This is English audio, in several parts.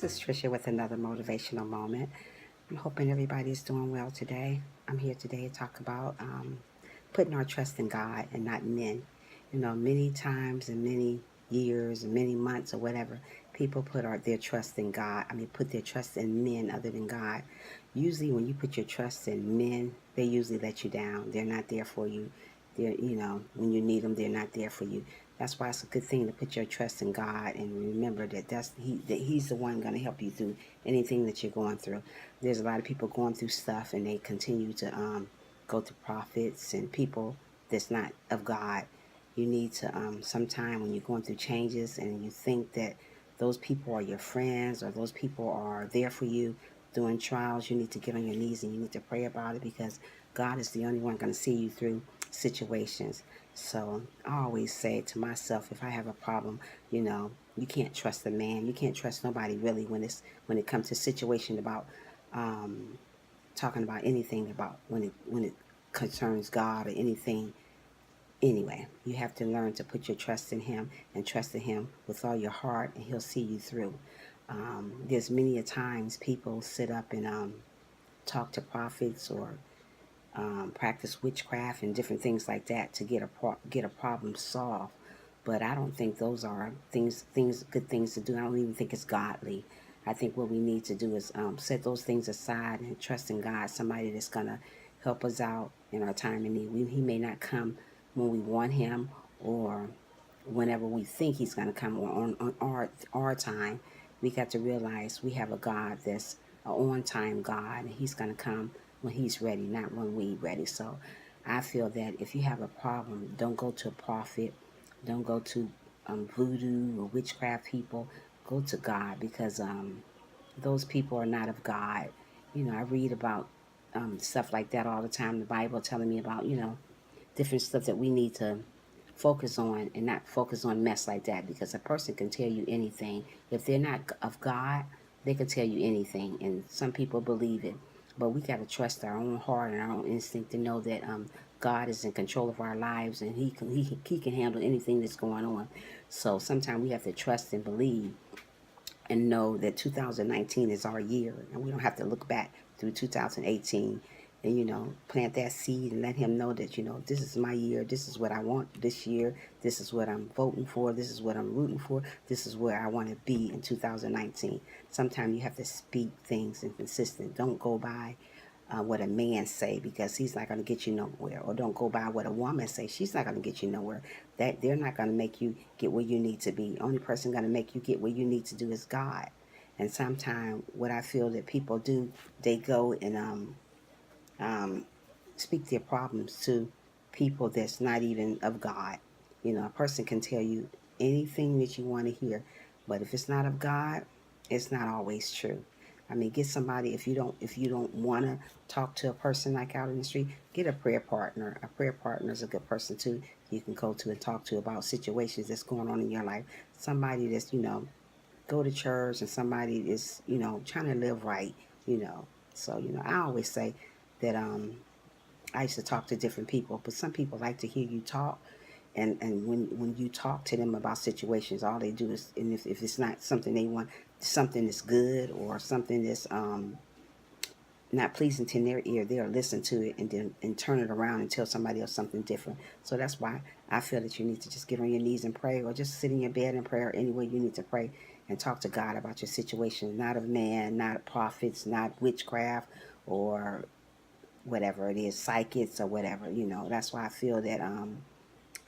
is Tricia with another motivational moment. I'm hoping everybody's doing well today. I'm here today to talk about putting our trust in God and not men. Many times and many years and many months or whatever, people their trust in God. Put their trust in men other than God. Usually, when you put your trust in men, they usually let you down. They're not there for you. When you need them, they're not there for you. That's why it's a good thing to put your trust in God and remember that He's the one going to help you through anything that you're going through. There's a lot of people going through stuff and they continue to go to prophets and people that's not of God. You need to sometime when you're going through changes and you think that those people are your friends or those people are there for you during trials, you need to get on your knees and you need to pray about it because God is the only one going to see you through situations. So I always say to myself, if I have a problem, you can't trust a man. You can't trust nobody really when it comes to situation about um, talking about anything about when it concerns God or anything. Anyway, you have to learn to put your trust in Him and trust in Him with all your heart, and He'll see you through. There's many a times people sit up and talk to prophets or practice witchcraft and different things like that to get a problem solved. But I don't think those are good things to do. I don't even think it's godly. I think what we need to do is set those things aside and trust in God, somebody that's gonna help us out in our time of need. He may not come when we want Him or whenever we think He's gonna come or on our time. We got to realize we have a God that's an on time God, and He's gonna come when He's ready, not when we ready. So I feel that if you have a problem, don't go to a prophet, don't go to voodoo or witchcraft people. Go to God because those people are not of God. I read about stuff like that all the time. The Bible telling me about different stuff that we need to focus on and not focus on mess like that because a person can tell you anything. If they're not of God, they can tell you anything, and some people believe it. But we got to trust our own heart and our own instinct to know that God is in control of our lives and he can handle anything that's going on. So sometimes we have to trust and believe and know that 2019 is our year and we don't have to look back through 2018 and plant that seed and let him know that this is my year, this is what I want this year, this is what I'm voting for, this is what I'm rooting for, this is where I want to be in 2019. Sometimes you have to speak things and consistent. Don't go by what a man say because he's not going to get you nowhere, or don't go by what a woman say, she's not going to get you nowhere. That they're not going to make you get where you need to be. Only person going to make you get where you need to do is God. And sometimes what I feel that people do, they go and speak their problems to people that's not even of God. A person can tell you anything that you want to hear, but if it's not of God, it's not always true. Get somebody. If you don't want to talk to a person like out in the street, get a prayer partner. A prayer partner is a good person too. You can go to and talk to about situations that's going on in your life. Somebody that's go to church and somebody that's trying to live right. So I always say that I used to talk to different people, but some people like to hear you talk. And when you talk to them about situations, all they do is, and if it's not something they want, something that's good or something that's not pleasing to their ear, they'll listen to it and then and turn it around and tell somebody else something different. So that's why I feel that you need to just get on your knees and pray, or just sit in your bed and pray, or anywhere you need to pray and talk to God about your situation. Not of man, not of prophets, not witchcraft, or whatever it is, psychics or whatever. That's why I feel that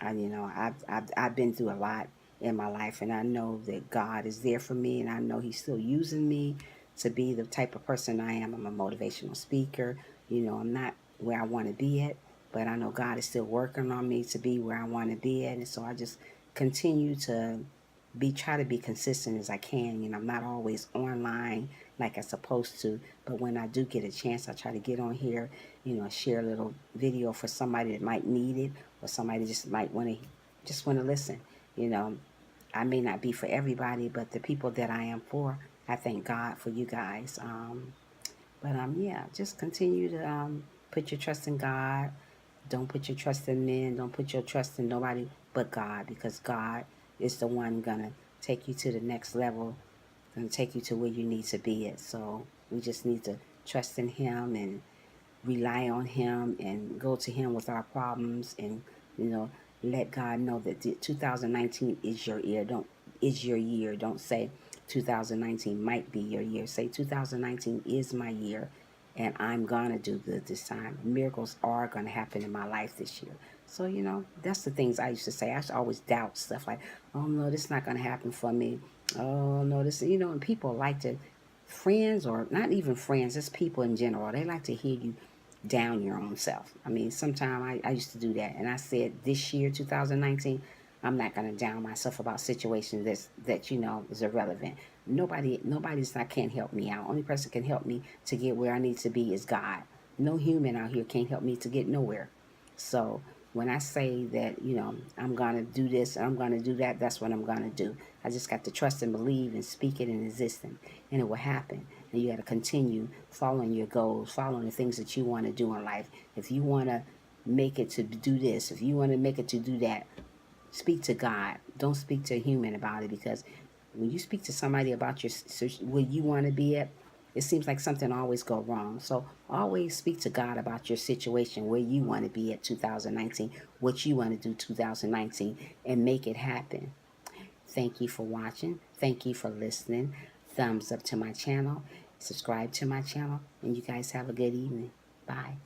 I've been through a lot in my life, and I know that God is there for me, and I know He's still using me to be the type of person I am. I'm a motivational speaker. I'm not where I want to be at, but I know God is still working on me to be where I want to be at, and so I just continue to try to be consistent as I can. I'm not always online like I'm supposed to, but when I do get a chance, I try to get on here, share a little video for somebody that might need it, or somebody just might want to listen. You know, I may not be for everybody, but the people that I am for, I thank God for you guys. Yeah, just continue to put your trust in God. Don't put your trust in men. Don't put your trust in nobody but God, because God is the one gonna take you to the next level going to take you to where you need to be at. So we just need to trust in Him and rely on Him and go to Him with our problems, and let God know that 2019 is your year. Don't say 2019 might be your year. Say 2019 is my year, and I'm gonna do good this time. Miracles are gonna happen in my life this year. So that's the things I used to say. I used to always doubt stuff like, oh no, this is not gonna happen for me. Oh no, this and people like to, friends or not even friends, just people in general, they like to hear you down your own self. I mean, sometimes I used to do that. And I said this year, 2019, I'm not going to down myself about situations that is irrelevant. Nobody's not can't help me out. Only person can help me to get where I need to be is God. No human out here can't help me to get nowhere. So when I say that, I'm going to do this, I'm going to do that, that's what I'm going to do. I just got to trust and believe and speak it and exist in, and it will happen. And you got to continue following your goals, following the things that you want to do in life. If you want to make it to do this, if you want to make it to do that, speak to God. Don't speak to a human about it, because when you speak to somebody about where you want to be at, it seems like something always go wrong. So always speak to God about your situation, where you want to be at 2019, what you want to do 2019, and make it happen. Thank you for watching. Thank you for listening. Thumbs up to my channel. Subscribe to my channel. And you guys have a good evening. Bye.